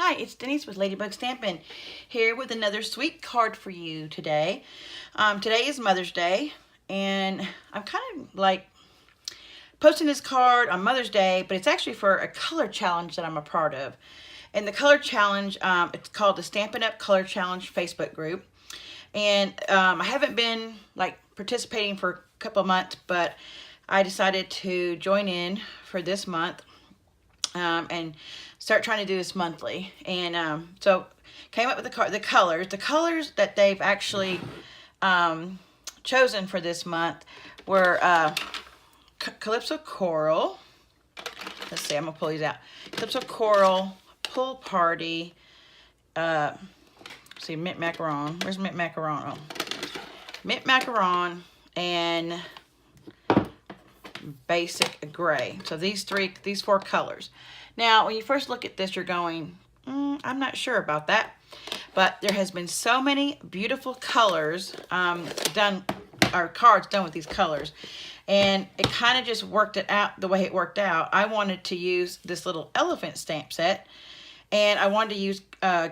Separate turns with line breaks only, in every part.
Hi, it's Denise with Ladybug Stampin' here with another sweet card for you today. Today is Mother's Day, and I'm kind of like posting this card on Mother's Day, but it's actually for a color challenge that I'm a part of. And the color challenge, it's called the Stampin' Up! Color Challenge Facebook group. And I haven't been like participating for a couple of months, but I decided to join in for this month. And start trying to do this monthly. And so came up with the colors that they've actually chosen for this month were Calyso Coral. Let's see, I'm gonna pull these out. Calyso Coral, Pool Party, see, Mint Macaron. Where's Mint Macaron? Oh. Mint Macaron and Basic Gray. So these four colors. Now, when you first look at this, you're going, I'm not sure about that. But there has been so many beautiful colors done, or cards done with these colors. And it kind of just worked it out the way it worked out. I wanted to use this little elephant stamp set. And I wanted to use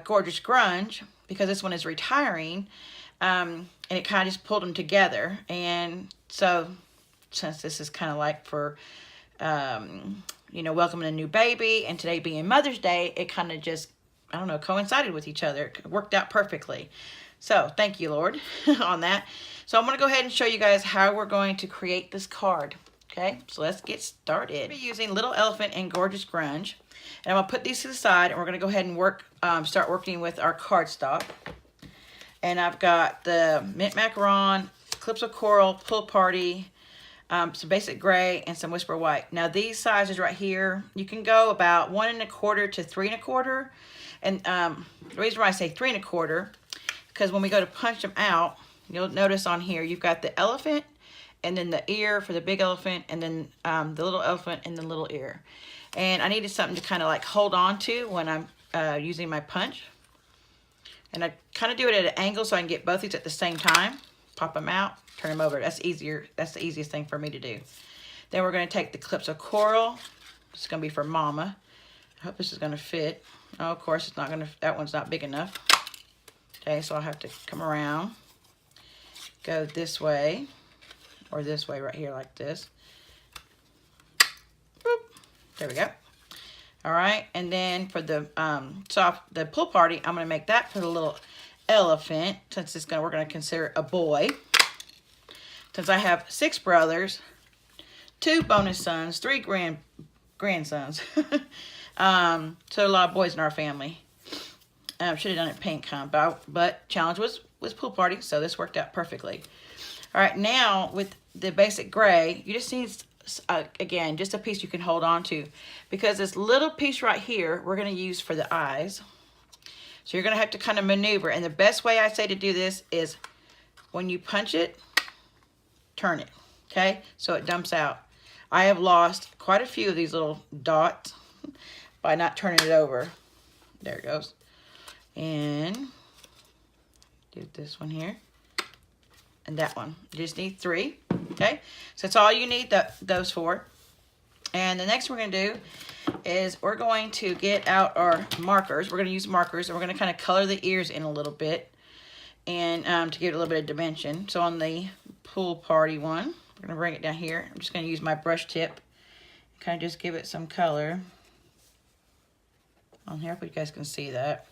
Gorgeous Grunge because this one is retiring. And it kind of just pulled them together. And so, since this is kind of like for, you know, welcoming a new baby, and today being Mother's Day, it kind of just, I don't know, coincided with each other. It worked out perfectly. So, thank you, Lord, on that. So, I'm going to go ahead and show you guys how we're going to create this card. Okay, so let's get started. We're using Little Elephant and Gorgeous Grunge. And I'm going to put these to the side, and we're going to go ahead and start working with our cardstock. And I've got the Mint Macaron, Calyso Coral, Pool Party, some Basic Gray, and some Whisper White. Now these sizes right here, you can go about 1 1/4 to 3 1/4. And the reason why I say 3 1/4, because when we go to punch them out, you'll notice on here, you've got the elephant, and then the ear for the big elephant, and then the little elephant and the little ear. And I needed something to kind of like hold on to when I'm using my punch. And I kind of do it at an angle so I can get both these at the same time. Pop them out, turn them over. That's easier. That's the easiest thing for me to do. Then we're going to take the Calyso Coral. It's going to be for Mama. I hope this is going to fit. Oh, of course, it's not going to. That one's not big enough. Okay, so I'll have to come around, go this way, or this way right here like this. Boop. There we go. All right, and then for the the Pool Party, I'm going to make that for the little elephant, since we're going to consider a boy. Since I have 6 brothers, 2 bonus sons, 3 grandsons. So a lot of boys in our family. Should have done it pink, huh? But challenge was Pool Party, so this worked out perfectly. All right, now with the Basic Gray, you just need, again, just a piece you can hold on to, because this little piece right here, we're going to use for the eyes. So you're going to have to kind of maneuver. And the best way I say to do this is when you punch it, turn it. Okay? So it dumps out. I have lost quite a few of these little dots by not turning it over. There it goes. And do this one here. And that one. You just need 3. Okay? So that's all you need those for. And the next we're going to do is we're going to get out our markers. We're going to use markers, and we're going to kind of color the ears in a little bit, and to give it a little bit of dimension. So on the Pool Party one, we're going to bring it down here. I'm just going to use my brush tip, kind of just give it some color on here. I hope you guys can see that.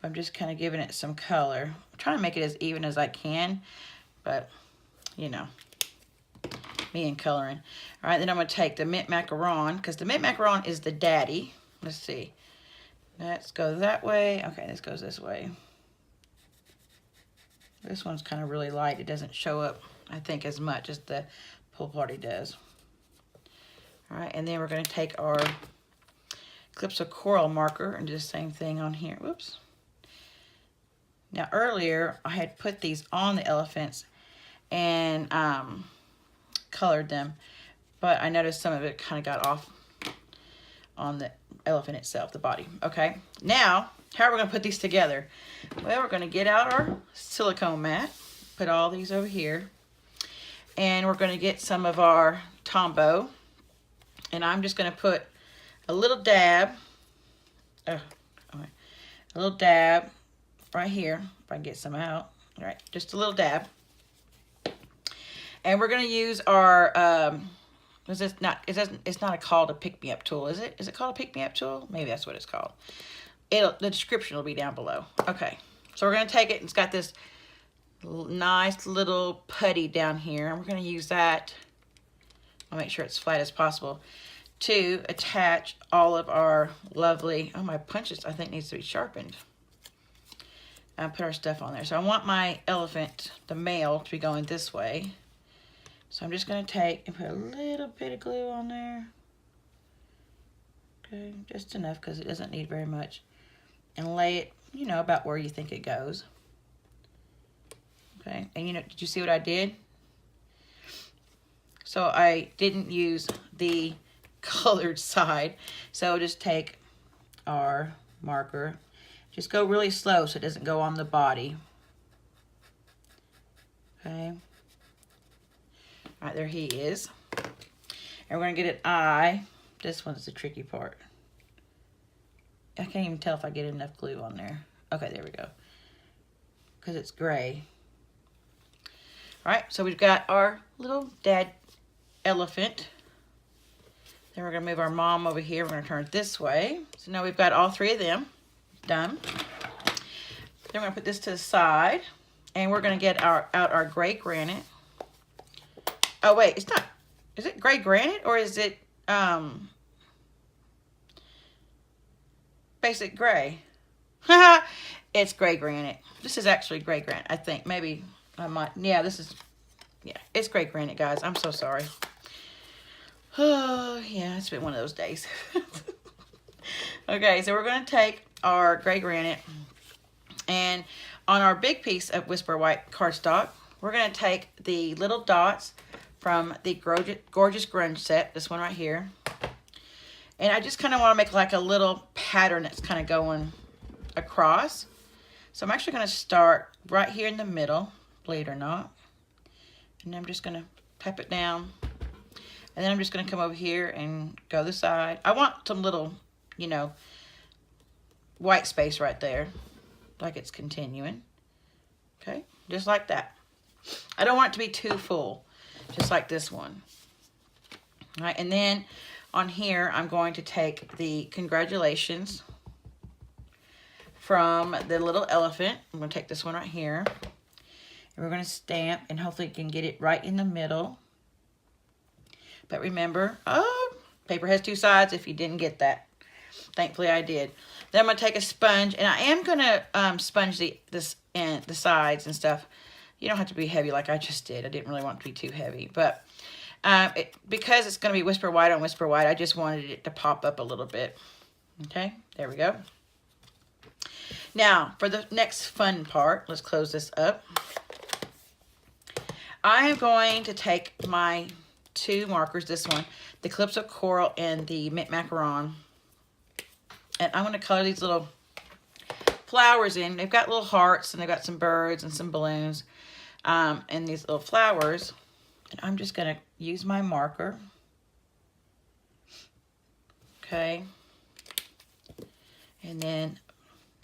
I'm just kind of giving it some color. I'm trying to make it as even as I can, but you know, me and coloring. All right, then I'm going to take the Mint Macaron, because the Mint Macaron is the daddy. Let's see. Let's go that way. Okay, this goes this way. This one's kind of really light. It doesn't show up, I think, as much as the Pool Party does. All right, and then we're going to take our Calyso Coral marker and do the same thing on here. Whoops. Now, earlier, I had put these on the elephants and colored them, but I noticed some of it kind of got off on the elephant itself, the body. Okay, now how are we going to put these together? Well, we're going to get out our silicone mat, put all these over here, and we're going to get some of our Tombow, and I'm just going to put a little dab. Oh a little dab right here, if I can get some out. All right, just a little dab. And we're going to use our, it's not called a pick-me-up tool, is it? Is it called a pick-me-up tool? Maybe that's what it's called. The description will be down below. Okay, so we're going to take it, and it's got this nice little putty down here, and we're going to use that, I'll make sure it's flat as possible, to attach all of our lovely, oh, my punches I think needs to be sharpened. Put our stuff on there. So I want my elephant, the male, to be going this way. So I'm just going to take and put a little bit of glue on there. Okay, just enough because it doesn't need very much. And lay it, you know, about where you think it goes. Okay, and you know, did you see what I did? So I didn't use the colored side. So just take our marker. Just go really slow so it doesn't go on the body. Okay. All right, there he is. And we're going to get an eye. This one's the tricky part. I can't even tell if I get enough glue on there. Okay, there we go. Because it's gray. All right, so we've got our little dad elephant. Then we're going to move our mom over here. We're going to turn it this way. So now we've got all three of them done. Then we're going to put this to the side. And we're going to get out our gray granite. Oh, wait, it's not. Is it gray granite or is it basic gray? It's gray granite. This is actually gray granite, I think. Maybe I might. Yeah, this is. Yeah, it's gray granite, guys. I'm so sorry. Oh, yeah, it's been one of those days. Okay, so we're going to take our gray granite, and on our big piece of Whisper White cardstock, we're going to take the little dots from the Gorgeous Grunge set, this one right here. And I just kind of want to make like a little pattern that's kind of going across. So I'm actually going to start right here in the middle, believe it or not. And I'm just going to tap it down. And then I'm just going to come over here and go this side. I want some little, you know, white space right there, like it's continuing. Okay, just like that. I don't want it to be too full, just like this one. All right, and then on here, I'm going to take the congratulations from the little elephant. I'm going to take this one right here. And we're going to stamp, and hopefully you can get it right in the middle. But remember, oh, paper has two sides if you didn't get that. Thankfully, I did. Then I'm going to take a sponge, and I am going to sponge the sides and stuff. You don't have to be heavy like I just did. I didn't really want it to be too heavy. But because it's going to be Whisper White on Whisper White, I just wanted it to pop up a little bit. Okay, there we go. Now, for the next fun part, let's close this up. I am going to take my two markers, this one, the Calyso Coral and the Mint Macaron. And I'm going to color these little flowers in. They've got little hearts, and they've got some birds and some balloons, and these little flowers. And I'm just going to use my marker. Okay. And then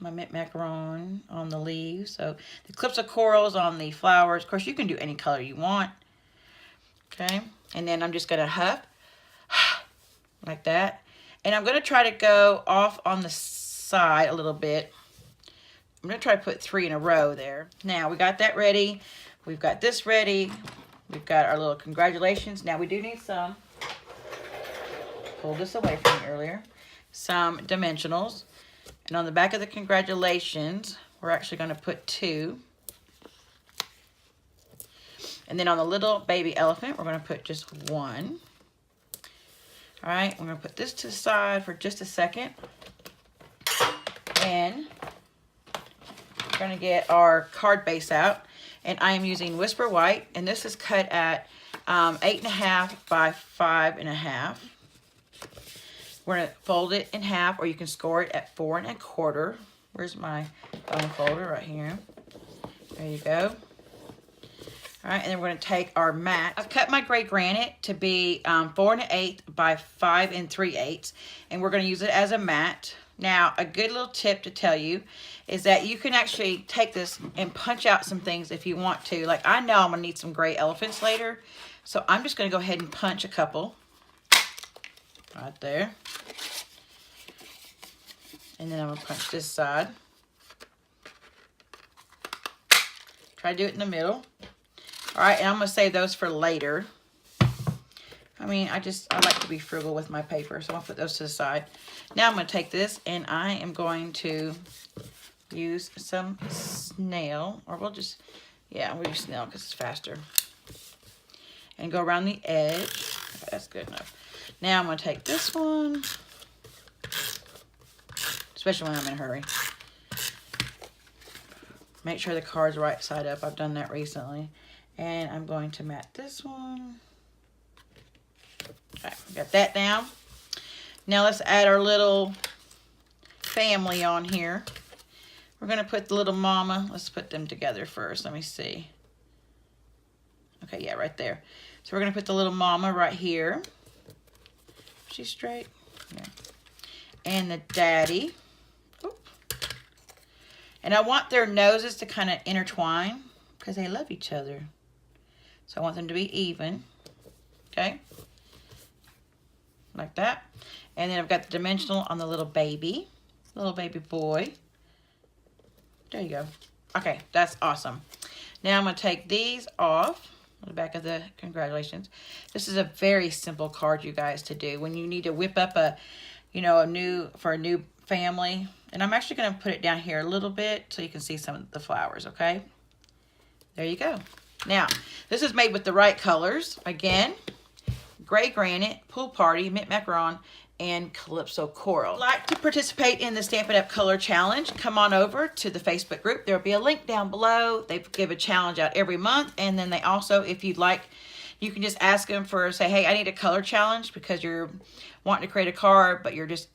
my Mint Macaron on the leaves. So the Calyso Corals on the flowers. Of course, you can do any color you want. Okay. And then I'm just going to huff like that. And I'm going to try to go off on the side a little bit. I'm going to try to put 3 in a row there. Now, we got that ready. We've got this ready. We've got our little congratulations. Now, we do need some. Pulled this away from me earlier. Some dimensionals. And on the back of the congratulations, we're actually going to put 2. And then on the little baby elephant, we're going to put just 1. All right, we're going to put this to the side for just a second. And we're going to get our card base out. And I am using Whisper White. And this is cut at 8.5 by 5.5. We're going to fold it in half, or you can score it at 4 1/4. Where's my bone folder? Right here. There you go. All right, and then we're going to take our mat. I've cut my gray granite to be 4 1/8 by 5 3/8, and we're going to use it as a mat. Now, a good little tip to tell you is that you can actually take this and punch out some things if you want to. Like, I know I'm going to need some gray elephants later, so I'm just going to go ahead and punch a couple right there. And then I'm going to punch this side. Try to do it in the middle. All right, and I'm going to save those for later. I mean, I like to be frugal with my paper, so I'll put those to the side. Now I'm going to take this, and I am going to use some snail, or we'll use snail because it's faster. And go around the edge. Okay, that's good enough. Now I'm going to take this one, especially when I'm in a hurry. Make sure the card's right side up. I've done that recently. And I'm going to mat this one. Okay, got that down. Now let's add our little family on here. We're going to put the little mama. Let's put them together first. Let me see. Okay, yeah, right there. So we're going to put the little mama right here. She's straight. Yeah. And the daddy. Oop. And I want their noses to kind of intertwine because they love each other. So I want them to be even. Okay. Like that. And then I've got the dimensional on the little baby boy. There you go. Okay, that's awesome. Now I'm going to take these off on the back of the congratulations. This is a very simple card, you guys, to do when you need to whip up a new family. And I'm actually going to put it down here a little bit so you can see some of the flowers, okay? There you go. Now, this is made with the right colors. Again, gray granite, pool party, mint macaron, and Calyso coral. If you'd like to participate in the Stampin' Up! Color Challenge, come on over to the Facebook group. There'll be a link down below. They give a challenge out every month. And then they also, if you'd like, you can just ask them say, hey, I need a color challenge because you're wanting to create a card, but you're just,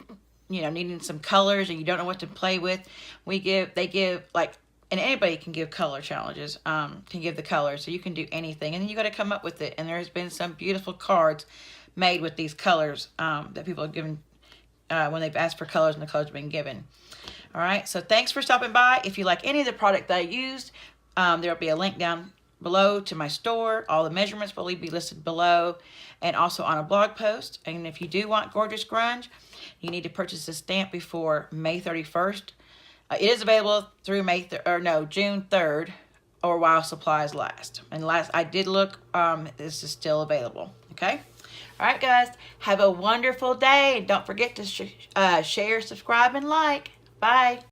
needing some colors and you don't know what to play with. They give and anybody can give color challenges, can give the colors, so you can do anything. And then you got to come up with it. And there's been some beautiful cards made with these colors that people have given when they've asked for colors and the colors have been given. All right, so thanks for stopping by. If you like any of the product that I used, there'll be a link down below to my store. All the measurements will be listed below and also on a blog post. And if you do want Gorgeous Grunge, you need to purchase a stamp before May 31st. It is available through June 3rd or while supplies last. And I did look, this is still available, okay? All right, guys, have a wonderful day. Don't forget to share, subscribe, and like. Bye.